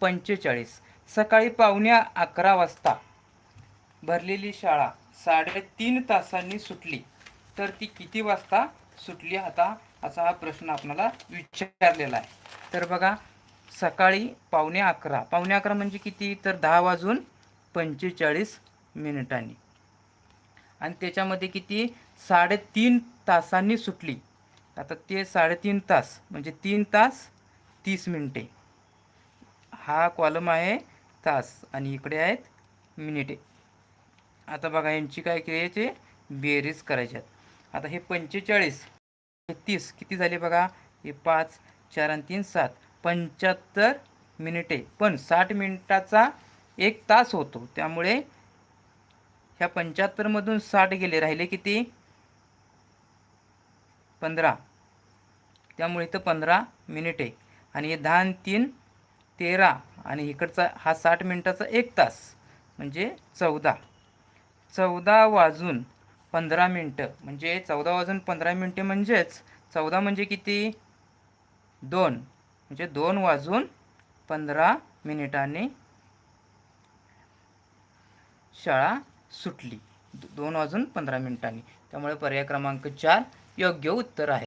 45. सकाळी 11:15 वाजता भरलेली शाळा 3.5 तासांनी सुटली तर ती किती वाजता सुटली आता असा हा प्रश्न आपल्याला विचारलेला आहे. तर बघा, सकाळी 11:15. 11:15 म्हणजे किती? तर 10:45 आणि त्याच्यामध्ये किती? 3.5 तासांनी सुटली. आता ते 3.5 तास म्हणजे 3 तास 30 मिनिटे. हा कॉलम आहे तास आणि इकडे आहेत मिनिटे. आता बघा, यांची काय करायची? बेरीज करायची आहेत. आता हे 45 हे 30 किती झाले बघा? हे 5 4 आणि 3 7 75 मिनिटे. पण 60 मिनिटाचा 1 तास होतो, त्यामुळे ह्या 75 मधून 60 गेले, राहिले किती? 15. त्यामुळे इथं 15 मिनिटे. आणि हे 10 आणि 3 13 आणि इकडचा हा 60 मिनिटाचा 1 तास म्हणजे 14 वाजून 15 मिनटं. म्हणजे 14 वाजून 15 मिनटे म्हणजेच 14 म्हणजे किती? 2. म्हणजे 2 वाजून 15 मिनिटांनी शाळा सुटली. 2 वाजून 15 मिनिटांनी. त्यामुळे पर्याय क्रमांक 4 योग्य उत्तर आहे.